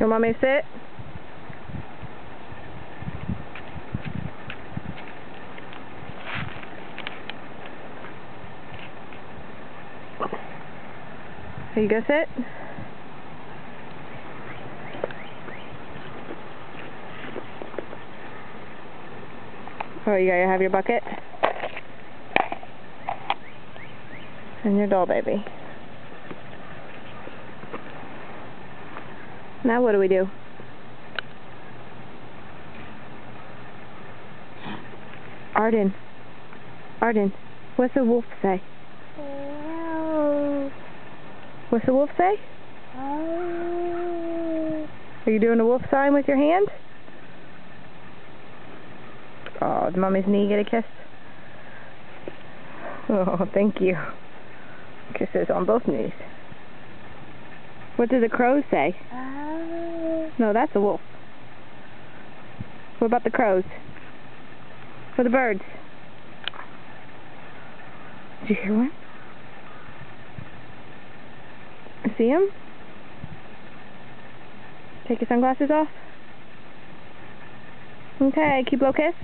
Show mommy sit. Are you gonna sit? Oh, you gotta have your bucket and your doll baby. Now what do we do? Arden, what's the wolf say? What's the wolf say? Are you doing a wolf sign with your hand? Oh, did mommy's knee get a kiss? Oh, thank you. Kisses on both knees. What did the crows say? No, that's a wolf. What about the crows? What are the birds? Did you hear one? See him? Take your sunglasses off. Okay, keep low kiss.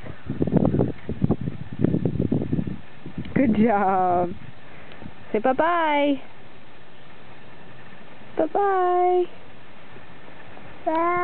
Good job. Say bye-bye. Bye-bye. Bye.